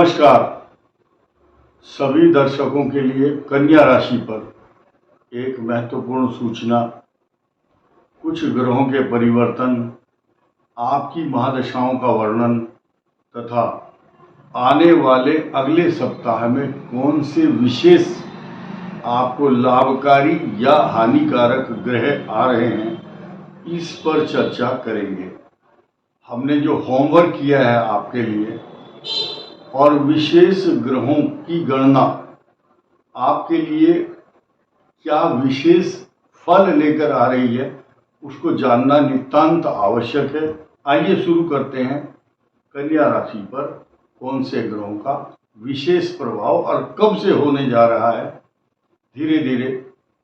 नमस्कार सभी दर्शकों के लिए कन्या राशि पर एक महत्वपूर्ण सूचना। कुछ ग्रहों के परिवर्तन, आपकी महादशाओं का वर्णन तथा आने वाले अगले सप्ताह में कौन से विशेष आपको लाभकारी या हानिकारक ग्रह आ रहे हैं, इस पर चर्चा करेंगे। हमने जो होमवर्क किया है आपके लिए और विशेष ग्रहों की गणना आपके लिए क्या विशेष फल लेकर आ रही है, उसको जानना नितांत आवश्यक है। आइए शुरू करते हैं कन्या राशि पर कौन से ग्रहों का विशेष प्रभाव और कब से होने जा रहा है। धीरे धीरे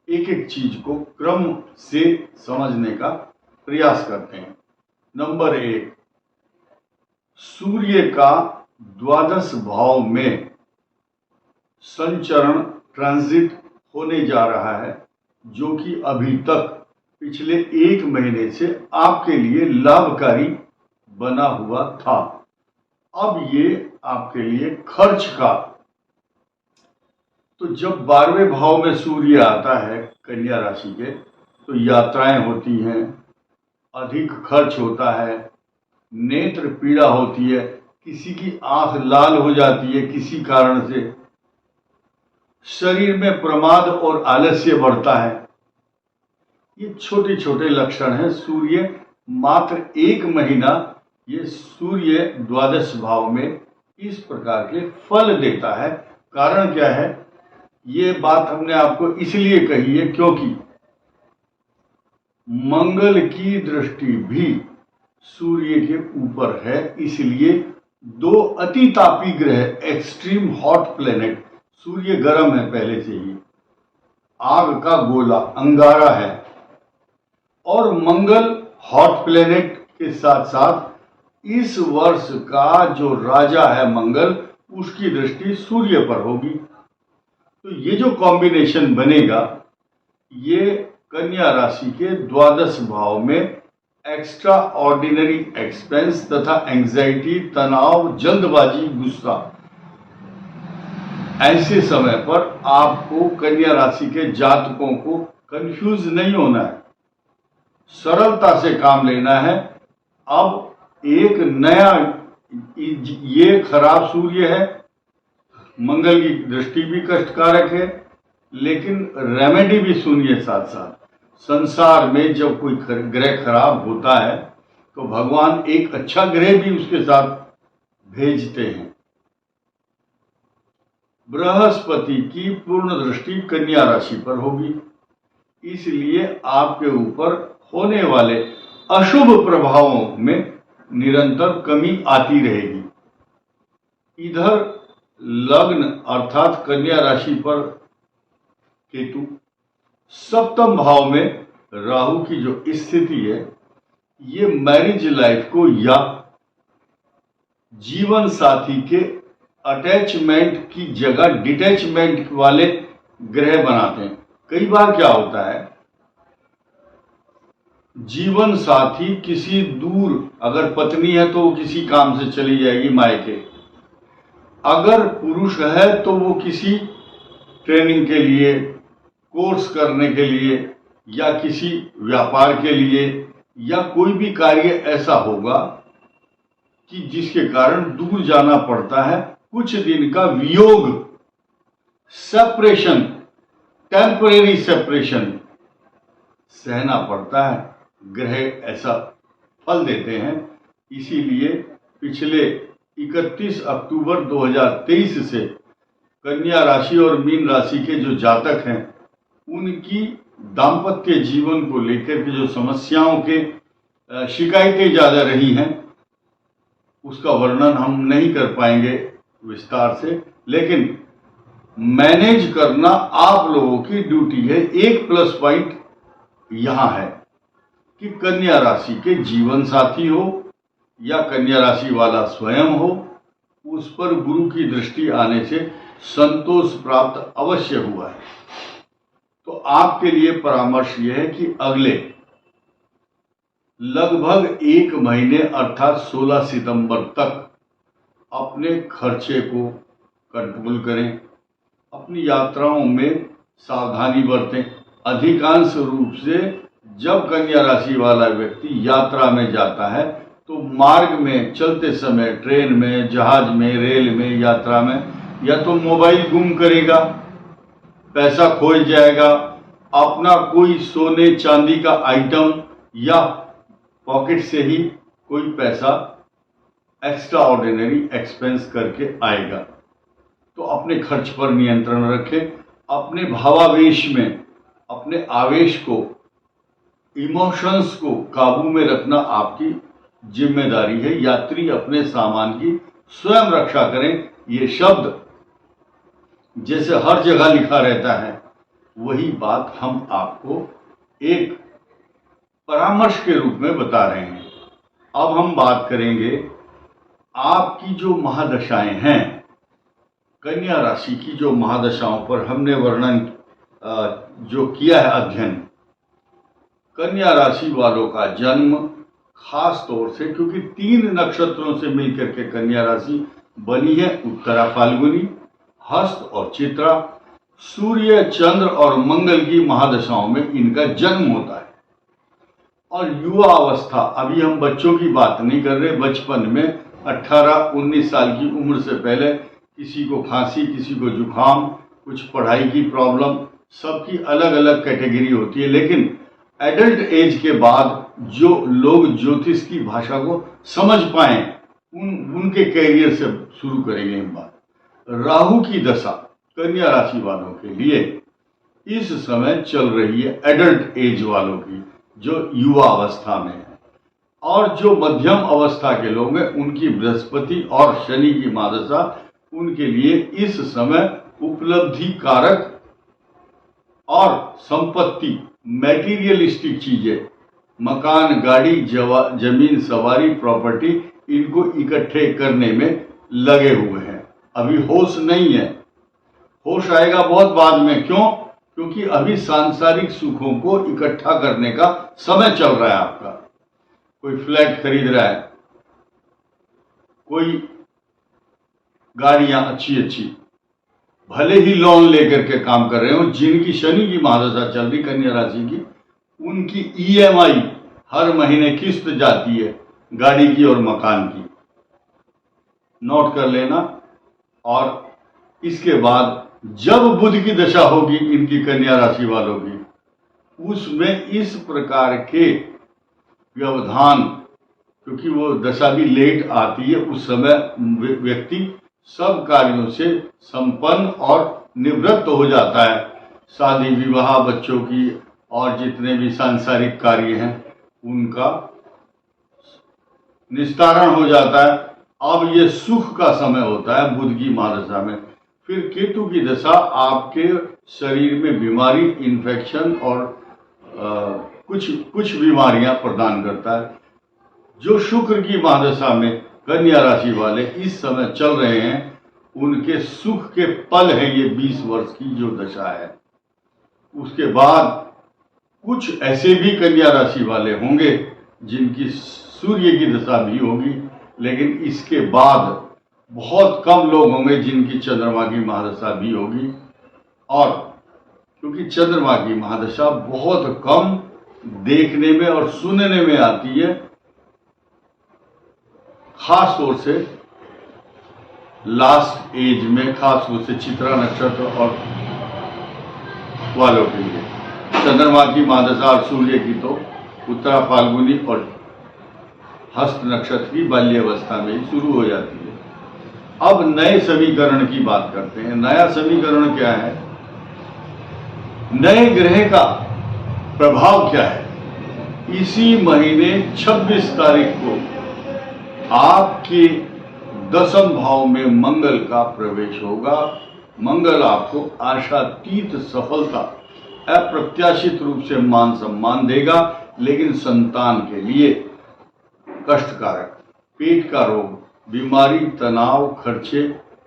एक एक चीज को क्रम से समझने का प्रयास करते हैं। नंबर 1, सूर्य का द्वादश भाव में संचरण ट्रांजिट होने जा रहा है, जो कि अभी तक पिछले 1 महीने से आपके लिए लाभकारी बना हुआ था। अब ये आपके लिए खर्च का, तो जब 12वें भाव में सूर्य आता है कन्या राशि के, तो यात्राएं होती हैं, अधिक खर्च होता है, नेत्र पीड़ा होती है, किसी की आंख लाल हो जाती है किसी कारण से, शरीर में प्रमाद और आलस्य बढ़ता है। ये छोटे छोटे लक्षण हैं। सूर्य मात्र 1 महीना ये सूर्य द्वादश भाव में इस प्रकार के फल देता है। कारण क्या है, ये बात हमने आपको इसलिए कही है क्योंकि मंगल की दृष्टि भी सूर्य के ऊपर है, इसलिए 2 अति तापी ग्रह, एक्सट्रीम हॉट प्लेनेट, सूर्य गर्म है पहले से ही, आग का गोला अंगारा है, और मंगल हॉट प्लेनेट के साथ साथ इस वर्ष का जो राजा है मंगल, उसकी दृष्टि सूर्य पर होगी। तो ये जो कॉम्बिनेशन बनेगा, ये कन्या राशि के द्वादश भाव में एक्स्ट्रा ऑर्डिनरी एक्सपेंस तथा एंजाइटी, तनाव, जल्दबाजी, गुस्सा, ऐसे समय पर आपको कन्या राशि के जातकों को कंफ्यूज नहीं होना है, सरलता से काम लेना है। अब एक नया, ये खराब सूर्य है, मंगल की दृष्टि भी कष्टकारक है, लेकिन रेमेडी भी सुनिए साथ साथ। संसार में जब कोई ग्रह खराब होता है तो भगवान एक अच्छा ग्रह भी उसके साथ भेजते हैं। बृहस्पति की पूर्ण दृष्टि कन्या राशि पर होगी, इसलिए आपके ऊपर होने वाले अशुभ प्रभावों में निरंतर कमी आती रहेगी। इधर लग्न अर्थात कन्या राशि पर केतु, सप्तम भाव में राहु की जो स्थिति है, ये मैरिज लाइफ को या जीवन साथी के अटैचमेंट की जगह डिटैचमेंट वाले ग्रह बनाते हैं। कई बार क्या होता है, जीवन साथी किसी दूर, अगर पत्नी है तो वो किसी काम से चली जाएगी मायके, अगर पुरुष है तो वो किसी ट्रेनिंग के लिए, कोर्स करने के लिए, या किसी व्यापार के लिए, या कोई भी कार्य ऐसा होगा कि जिसके कारण दूर जाना पड़ता है। कुछ दिन का वियोग, सेपरेशन, टेम्परेरी सेपरेशन सहना पड़ता है। ग्रह ऐसा फल देते हैं, इसीलिए पिछले 31 अक्टूबर 2023 से कन्या राशि और मीन राशि के जो जातक हैं, उनकी दाम्पत्य जीवन को लेकर के जो समस्याओं के शिकायतें ज्यादा रही हैं, उसका वर्णन हम नहीं कर पाएंगे विस्तार से, लेकिन मैनेज करना आप लोगों की ड्यूटी है। एक प्लस पॉइंट यहां है कि कन्या राशि के जीवन साथी हो या कन्या राशि वाला स्वयं हो, उस पर गुरु की दृष्टि आने से संतोष प्राप्त अवश्य हुआ है। तो आपके लिए परामर्श यह है कि अगले लगभग 1 महीने अर्थात 16 सितंबर तक अपने खर्चे को कंट्रोल करें, अपनी यात्राओं में सावधानी बरतें। अधिकांश रूप से जब कन्या राशि वाला व्यक्ति यात्रा में जाता है तो मार्ग में चलते समय ट्रेन में, जहाज में, रेल में, यात्रा में या तो मोबाइल गुम करेगा, पैसा खो जाएगा, अपना कोई सोने चांदी का आइटम या पॉकेट से ही कोई पैसा एक्स्ट्रा ऑर्डिनरी एक्सपेंस करके आएगा। तो अपने खर्च पर नियंत्रण रखें। अपने भावावेश में अपने आवेश को, इमोशंस को काबू में रखना आपकी जिम्मेदारी है। यात्री अपने सामान की स्वयं रक्षा करें। ये शब्द जैसे हर जगह लिखा रहता है, वही बात हम आपको एक परामर्श के रूप में बता रहे हैं। अब हम बात करेंगे आपकी जो महादशाएं हैं, कन्या राशि की जो महादशाओं पर हमने वर्णन जो किया है, अध्ययन। कन्या राशि वालों का जन्म खास तौर से, क्योंकि 3 नक्षत्रों से मिलकर के कन्या राशि बनी है, उत्तरा, फाल्गुनी, हस्त और चित्रा, सूर्य, चंद्र और मंगल की महादशाओं में इनका जन्म होता है। और युवा अवस्था, अभी हम बच्चों की बात नहीं कर रहे, बचपन में 18-19 साल की उम्र से पहले किसी को खांसी, किसी को जुकाम, कुछ पढ़ाई की प्रॉब्लम, सबकी अलग अलग कैटेगरी होती है। लेकिन एडल्ट एज के बाद जो लोग ज्योतिष की भाषा को समझ पाए, उनके कैरियर से शुरू करेंगे हम बात। राहु की दशा कन्या राशि वालों के लिए इस समय चल रही है, एडल्ट एज वालों की, जो युवा अवस्था में है। और जो मध्यम अवस्था के लोग हैं, उनकी बृहस्पति और शनि की महादशा उनके लिए इस समय उपलब्धि कारक और संपत्ति, मैटीरियलिस्टिक चीजें, मकान, गाड़ी, जमीन, सवारी, प्रॉपर्टी, इनको इकट्ठे करने में लगे हुए हैं। अभी होश नहीं है, होश आएगा बहुत बाद में। क्यों? क्योंकि अभी सांसारिक सुखों को इकट्ठा करने का समय चल रहा है आपका। कोई फ्लैट खरीद रहा है, कोई गाड़ियां अच्छी अच्छी, भले ही लोन लेकर के काम कर रहे हो। जिनकी शनि की महादशा चल रही कन्या राशि की, उनकी ईएमआई हर महीने किस्त जाती है, गाड़ी की और मकान की। नोट कर लेना। और इसके बाद जब बुध की दशा होगी इनकी कन्या राशि वालों की, उसमें इस प्रकार के व्यवधान, क्योंकि वो दशा भी लेट आती है, उस समय व्यक्ति सब कार्यों से संपन्न और निवृत्त हो जाता है। शादी, विवाह, बच्चों की और जितने भी सांसारिक कार्य हैं उनका निस्तारण हो जाता है। अब ये सुख का समय होता है बुध की महादशा में। फिर केतु की दशा आपके शरीर में बीमारी, इन्फेक्शन और कुछ बीमारियां प्रदान करता है। जो शुक्र की महादशा में कन्या राशि वाले इस समय चल रहे हैं, उनके सुख के पल हैं ये 20 वर्ष की जो दशा है। उसके बाद कुछ ऐसे भी कन्या राशि वाले होंगे जिनकी सूर्य की दशा भी होगी, लेकिन इसके बाद बहुत कम लोग होंगे जिनकी चंद्रमा की महादशा भी होगी। और क्योंकि चंद्रमा की महादशा बहुत कम देखने में और सुनने में आती है, खास तौर से लास्ट एज में, खास तौर से चित्रा नक्षत्र और वालों के लिए चंद्रमा की महादशा और सूर्य की तो उत्तरा, फाल्गुनी और हस्त नक्षत्र की बाल्यावस्था में ही शुरू हो जाती है। अब नए समीकरण की बात करते हैं। नया समीकरण क्या है? नए ग्रह का प्रभाव क्या है? इसी महीने 26 तारीख को आपके 10वें भाव में मंगल का प्रवेश होगा। मंगल आपको आशातीत सफलता, अप्रत्याशित रूप से मान सम्मान देगा, लेकिन संतान के लिए कष्टकारक, पेट का रोग, बीमारी, तनाव, खर्चे,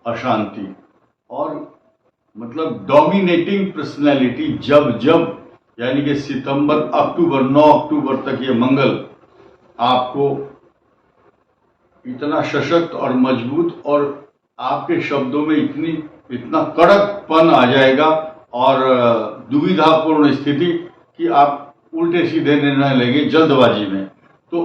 अशांति और मतलब डोमिनेटिंग पर्सनैलिटी जब यानी कि सितंबर, अक्टूबर, 9 अक्टूबर तक ये मंगल आपको इतना सशक्त और मजबूत और आपके शब्दों में इतना कड़कपन आ जाएगा और दुविधापूर्ण स्थिति कि आप उल्टे सीधे निर्णय लेंगे जल्दबाजी में। तो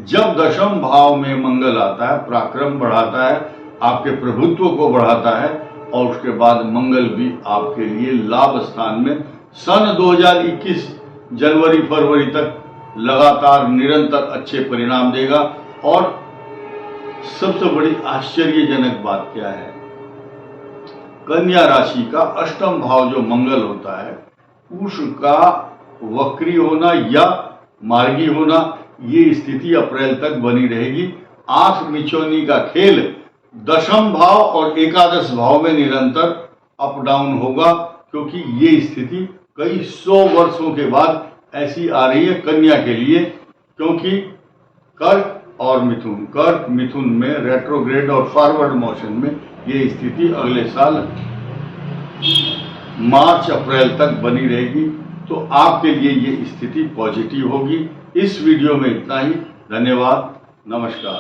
जब दशम भाव में मंगल आता है, पराक्रम बढ़ाता है, आपके प्रभुत्व को बढ़ाता है और उसके बाद मंगल भी आपके लिए लाभ स्थान में सन 2021 जनवरी फरवरी तक लगातार निरंतर अच्छे परिणाम देगा। और सबसे बड़ी आश्चर्यजनक बात क्या है, कन्या राशि का अष्टम भाव जो मंगल होता है उसका वक्री होना या मार्गी होना, ये स्थिति अप्रैल तक बनी रहेगी। आंख मिचौनी का खेल दशम भाव और एकादश भाव में निरंतर अप डाउन होगा, क्योंकि ये स्थिति कई 100 वर्षों के बाद ऐसी आ रही है कन्या के लिए। क्योंकि कर्क और मिथुन में रेट्रोग्रेड और फॉरवर्ड मोशन में ये स्थिति अगले साल मार्च अप्रैल तक बनी रहेगी। तो आपके लिए ये स्थिति पॉजिटिव होगी। इस वीडियो में इतना ही। धन्यवाद, नमस्कार।